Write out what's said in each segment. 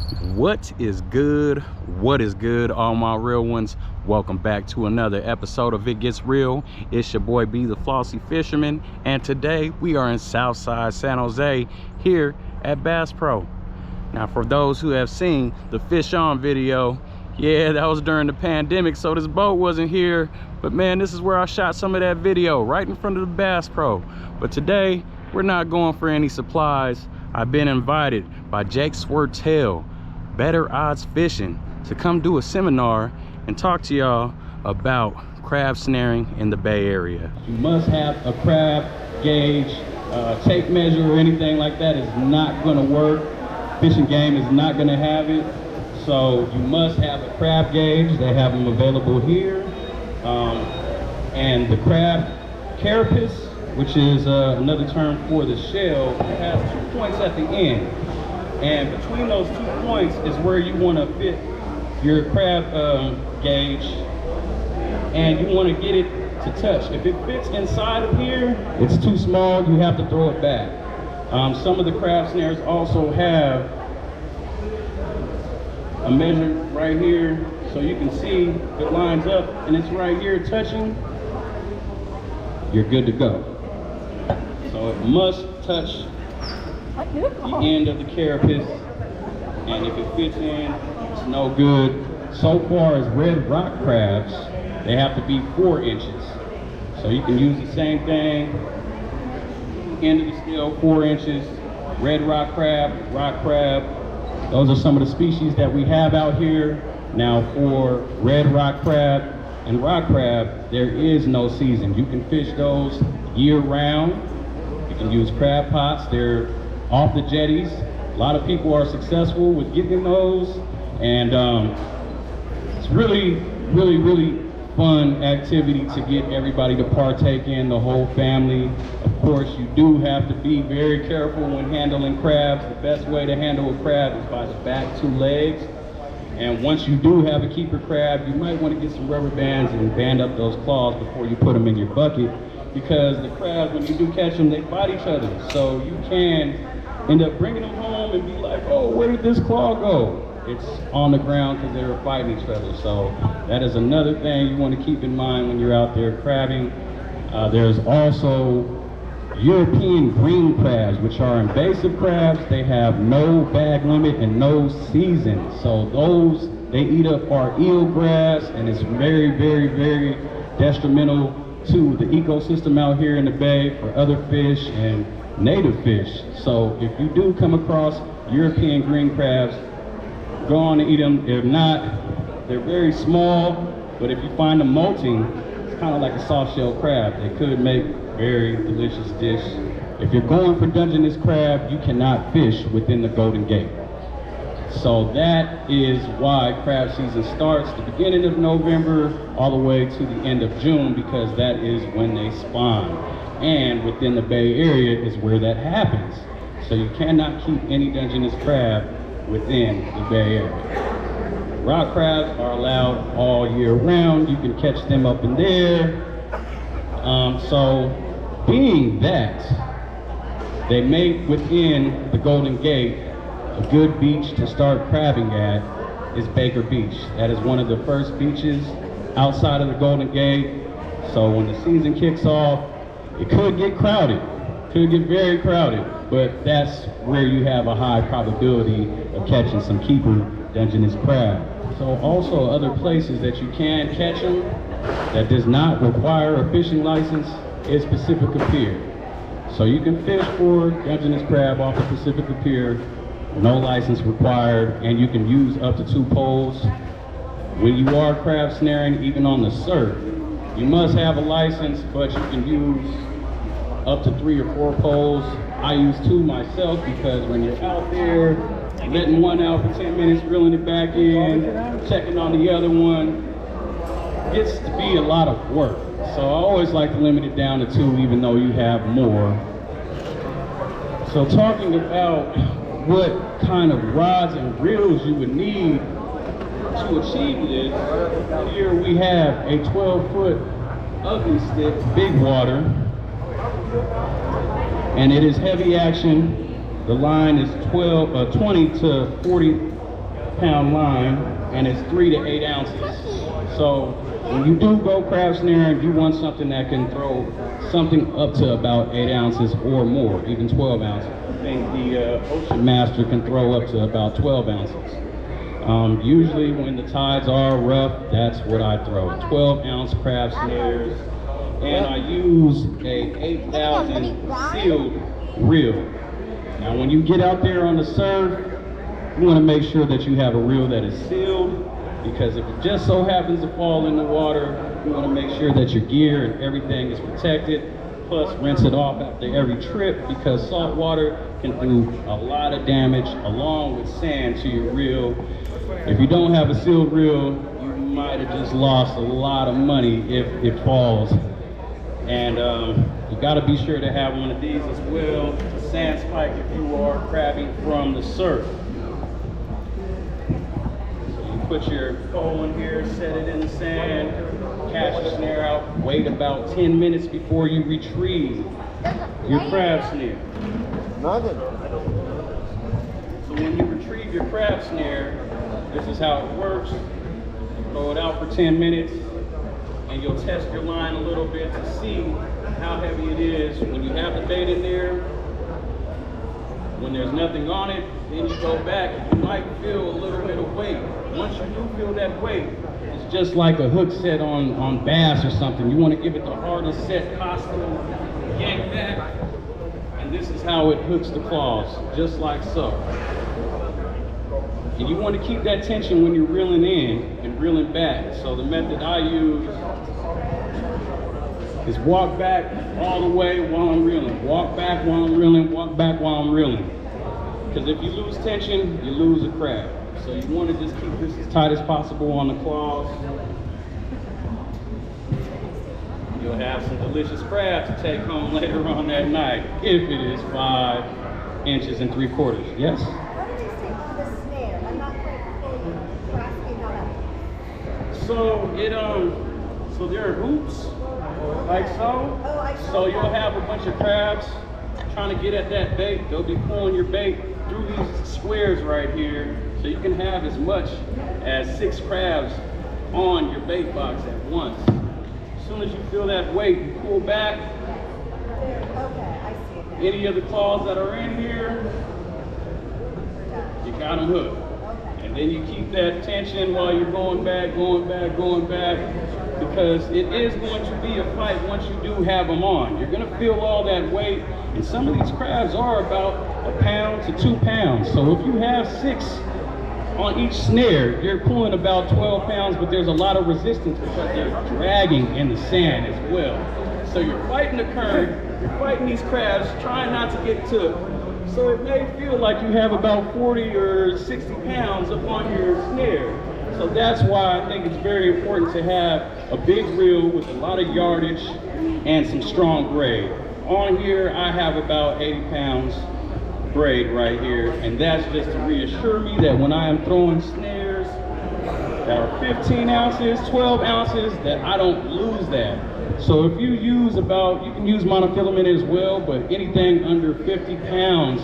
What is good? What is good, all my real ones? Welcome back to another episode of It Gets Real. It's your boy B, the Flossy Fisherman, and today we are in Southside San Jose here at Bass Pro. Now, for those who have seen the Fish On video, yeah, that was during the pandemic, so this boat wasn't here, but man, this is where I shot some of that video, right in front of the Bass Pro. But today, we're not going for any supplies. I've been invited by Jake Swertell, Better Odds Fishing, to come do a seminar and talk to y'all about crab snaring in the Bay Area. You must have a crab gauge. Tape measure or anything like that is not going to work. Fishing Game is not going to have it. So you must have a crab gauge. They have them available here. And the crab carapace, which is another term for the shell, has 2 points at the end. And between those 2 points is where you want to fit your crab gauge, and you want to get it to touch. If it fits inside of here, it's too small, you have to throw it back. Some of the crab snares also have a measure right here, so you can see it lines up and it's right here touching, you're good to go. So it must touch the end of the carapace, and if it fits in, it's no good. So far as red rock crabs, they have to be 4 inches. So you can use the same thing, end of the scale 4 inches. Red rock crab, those are some of the species that we have out here. Now for red rock crab and rock crab, there is no season. You can fish those year round. You can use crab pots. They're off the jetties. A lot of people are successful with getting those, and it's really fun activity to get everybody to partake in, the whole family. Of course, you do have to be very careful when handling crabs. The best way to handle a crab is by the back 2 legs. And once you do have a keeper crab, you might want to get some rubber bands and band up those claws before you put them in your bucket, because the crabs, when you do catch them, they fight each other. So you can end up bringing them home and be like, oh, where did this claw go? It's on the ground because they were fighting each other. So that is another thing you want to keep in mind when you're out there crabbing. There's also European green crabs, which are invasive crabs. They have no bag limit and no season. So those, they eat up our eelgrass, and it's very detrimental to the ecosystem out here in the bay for other fish and native fish. So if you do come across European green crabs, go on and eat them. If not, they're very small, but if you find them molting, it's kind of like a soft shell crab. They could make very delicious dish. If you're going for Dungeness crab, you cannot fish within the Golden Gate. So that is why crab season starts the beginning of November all the way to the end of June, because that is when they spawn. And within the Bay Area is where that happens. So you cannot keep any Dungeness crab within the Bay Area. Rock crabs are allowed all year round. You can catch them up in there. So being that they make within the Golden Gate, a good beach to start crabbing at is Baker Beach. That is one of the first beaches outside of the Golden Gate. So when the season kicks off, it could get crowded, could get very crowded, but that's where you have a high probability of catching some keeper Dungeness crab. So also other places that you can catch them that does not require a fishing license is Pacifica Pier. So you can fish for Dungeness crab off the Pacifica Pier, no license required, and you can use up to 2 poles. When you are crab snaring, even on the surf, you must have a license, but you can use up to 3 or 4 poles. I use 2 myself, because when you're out there, letting one out for 10 minutes, reeling it back in, checking on the other one, gets to be a lot of work. So I always like to limit it down to 2, even though you have more. So talking about what kind of rods and reels you would need to achieve this, here we have a 12-foot ugly stick, big water, and it is heavy action. The line is 20 to 40 pound line, and it's 3 to 8 ounces. So when you do go crab snaring, you want something that can throw something up to about 8 ounces or more, even 12 ounces. I think the Ocean Master can throw up to about 12 ounces. Usually when the tides are rough, that's what I throw, 12-ounce crab snares. And I use a 8,000 sealed reel. Now when you get out there on the surf, you want to make sure that you have a reel that is sealed, because if it just so happens to fall in the water, you want to make sure that your gear and everything is protected. Plus rinse it off after every trip, because salt water can do a lot of damage along with sand to your reel. If you don't have a sealed reel, you might have just lost a lot of money if it falls. And you got to be sure to have one of these as well, a sand spike if you are crabbing from the surf. So you put your pole in here, set it in the sand, cast your snare out, wait about 10 minutes before you retrieve your crab snare. Nothing. So when you retrieve your crab snare, this is how it works. Throw it out for 10 minutes, and you'll test your line a little bit to see how heavy it is. When you have the bait in there, when there's nothing on it, then you go back, you might feel a little bit of weight. Once you do feel that weight, it's just like a hook set on bass or something. You want to give it the hardest set possible, yank that, and this is how it hooks the claws, just like so. And you want to keep that tension when you're reeling in and reeling back. So the method I use is walk back all the way while I'm reeling. Walk back while I'm reeling, walk back while I'm reeling. Because if you lose tension, you lose a crab. So you want to just keep this as tight as possible on the claws. You'll have some delicious crab to take home later on that night, if it is 5 inches and 3/4. Yes? What did you say about the snare? I'm not quite fully grasping how that. So there are hoops, like so. Oh, I saw So you'll that. have a bunch of crabs trying to get at that bait. They'll be pulling your bait through these squares right here. So you can have as much as 6 crabs on your bait box at once. As soon as you feel that weight, you pull back. Okay, I see it now. Any of the claws that are in here, you got them hooked. Okay. And then you keep that tension while you're going back, because it is going to be a fight once you do have them on. You're going to feel all that weight, and some of these crabs are about 1 pound to 2 pounds. So if you have 6 on each snare, you're pulling about 12 pounds, but there's a lot of resistance because they're dragging in the sand as well. So you're fighting the current, you're fighting these crabs, trying not to get took. So it may feel like you have about 40 or 60 pounds up on your snare. So that's why I think it's very important to have a big reel with a lot of yardage and some strong braid. On here, I have about 80 pounds braid right here, and that's just to reassure me that when I am throwing snares that are 15 ounces, 12 ounces, that I don't lose that. So if you use you can use monofilament as well, but anything under 50 pounds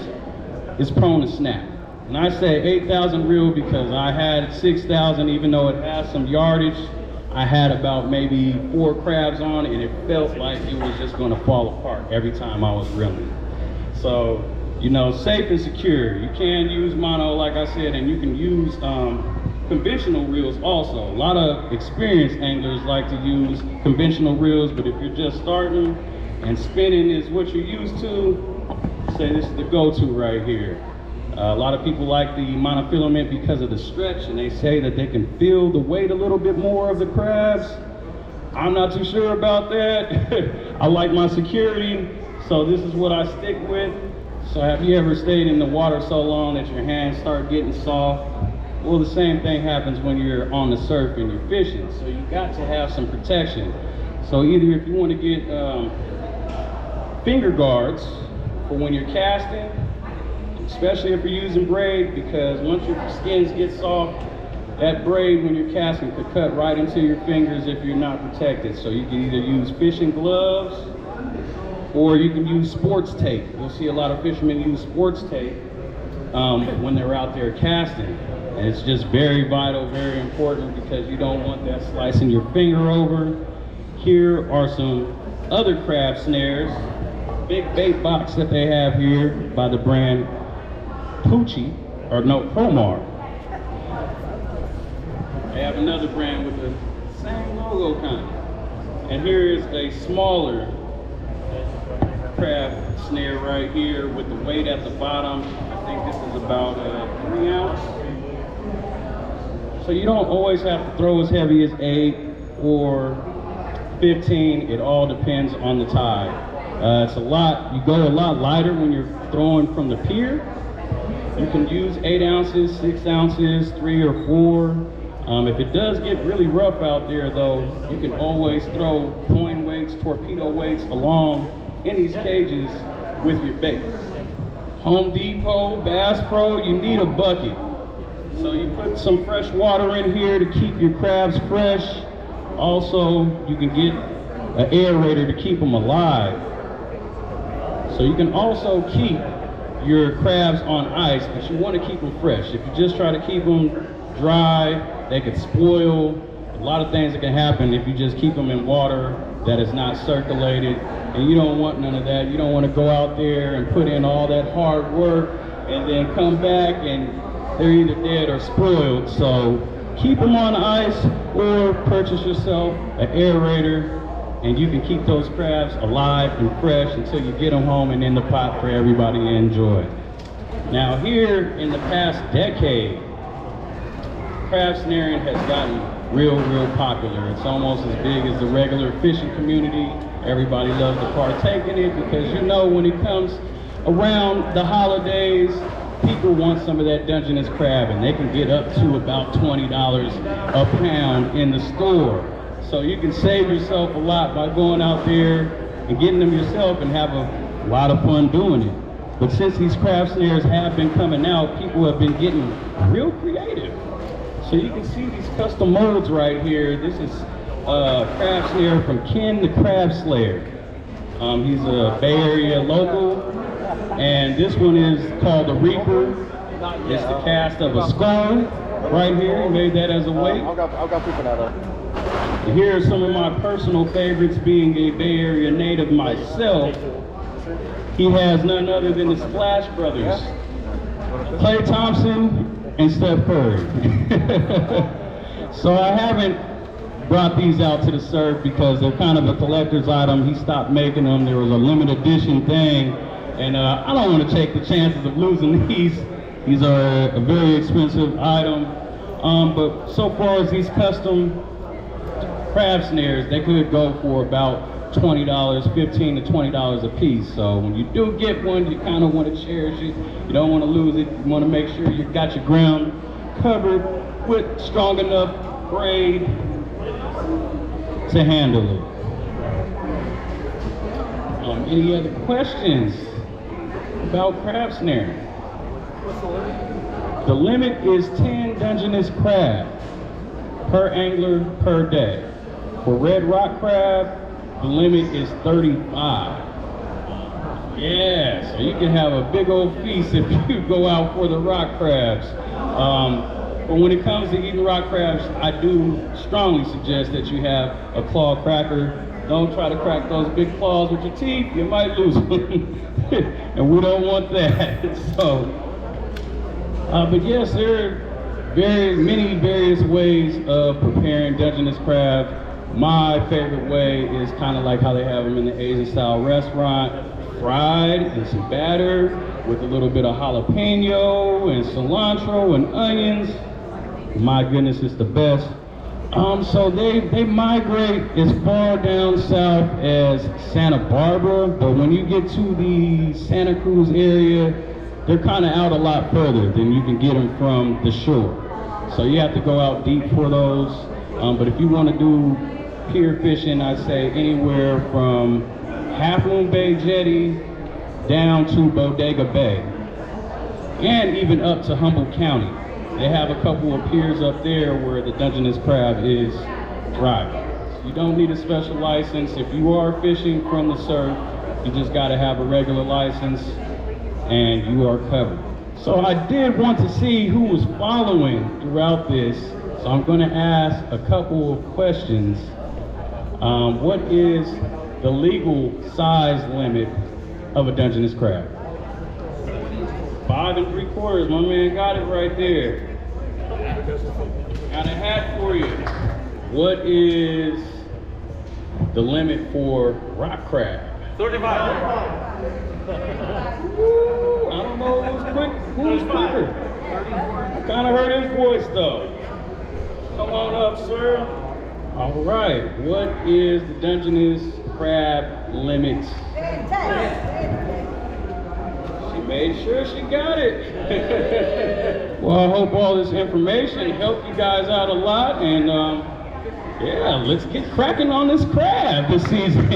is prone to snap. And I say 8,000 reel because I had 6,000, even though it has some yardage. I had about maybe 4 crabs on, and it felt like it was just going to fall apart every time I was reeling. So, you know, safe and secure. You can use mono, like I said, and you can use conventional reels also. A lot of experienced anglers like to use conventional reels, but if you're just starting and spinning is what you're used to, say this is the go-to right here. A lot of people like the monofilament because of the stretch, and they say that they can feel the weight a little bit more of the crabs. I'm not too sure about that. I like my security, so this is what I stick with. So have you ever stayed in the water so long that your hands start getting soft? Well, the same thing happens when you're on the surf and you're fishing. So you got to have some protection. So either if you want to get finger guards for when you're casting, especially if you're using braid, because once your skins get soft, that braid when you're casting could cut right into your fingers if you're not protected. So you can either use fishing gloves or you can use sports tape. You'll see a lot of fishermen use sports tape when they're out there casting. And it's just very vital, very important, because you don't want that slicing your finger over. Here are some other craft snares. Big bait box that they have here by the brand Promar. They have another brand with the same logo kind of. And here is a smaller craft snare right here with the weight at the bottom. I think this is about 3 ounce. So you don't always have to throw as heavy as 8 or 15. It all depends on the tide. It's a lot, you go a lot lighter when you're throwing from the pier. You can use 8 ounces, 6 ounces, 3 or 4. If it does get really rough out there though, you can always throw coin weights, torpedo weights along in these cages with your bait. Home Depot, Bass Pro, you need a bucket. So you put some fresh water in here to keep your crabs fresh. Also, you can get an aerator to keep them alive. So you can also keep your crabs on ice, but you want to keep them fresh. If you just try to keep them dry, they could spoil. A lot of things that can happen if you just keep them in water that is not circulated, and you don't want none of that. You don't want to go out there and put in all that hard work and then come back and they're either dead or spoiled. So keep them on ice or purchase yourself an aerator, and you can keep those crabs alive and fresh until you get them home and in the pot for everybody to enjoy. Now here in the past decade, craft snaring has gotten real popular. It's almost as big as the regular fishing community. Everybody loves to partake in it because you know when it comes around the holidays, people want some of that Dungeness crab, and they can get up to about $20 a pound in the store. So you can save yourself a lot by going out there and getting them yourself and have a lot of fun doing it. But since these craft snares have been coming out, people have been getting real creative. So you can see these custom molds right here. This is a craft snare from Ken the Crab Slayer. He's a Bay Area local, and this one is called the Reaper. It's the cast of a skull right here. He made that as a weight. I'll go people that up. And here are some of my personal favorites, being a Bay Area native myself. He has none other than the Splash Brothers, Klay Thompson and Steph Curry. So I haven't brought these out to the surf because they're kind of a collector's item. He stopped making them. There was a limited edition thing, and I don't want to take the chances of losing these. These are a very expensive item, but so far as these custom crab snares, they could go for about $20, $15 to $20 a piece. So when you do get one, you kind of want to cherish it. You don't want to lose it. You want to make sure you got your ground covered with strong enough braid to handle it. Any other questions about crab snaring? The limit is 10 Dungeness crab per angler per day. For red rock crab, the limit is 35. Yeah, so you can have a big old feast if you go out for the rock crabs. But when it comes to eating rock crabs, I do strongly suggest that you have a claw cracker. Don't try to crack those big claws with your teeth, you might lose them. And we don't want that. So, but yes, there are many various ways of preparing Dungeness crab. My favorite way is kind of like how they have them in the Asian style restaurant, fried in some batter with a little bit of jalapeno and cilantro and onions. My goodness, it's the best. So they migrate as far down south as Santa Barbara, but when you get to the Santa Cruz area, they're kind of out a lot further than you can get them from the shore. So you have to go out deep for those. But if you want to do pier fishing, I'd say anywhere from Half Moon Bay Jetty down to Bodega Bay, and even up to Humboldt County. They have a couple of piers up there where the Dungeness crab is thriving. You don't need a special license. If you are fishing from the surf, you just got to have a regular license and you are covered. So I did want to see who was following throughout this. So I'm going to ask a couple of questions. What is the legal size limit of a Dungeness crab? 5 3/4. My man got it right there. Got a hat for you. What is the limit for rock crab? 35. Woo, I don't know who's quicker. I kind of heard his voice though. Come on up, sir. All right. What is the Dungeness crab limit? She made sure she got it. Well, I hope all this information helped you guys out a lot, and yeah, let's get cracking on this crab this season.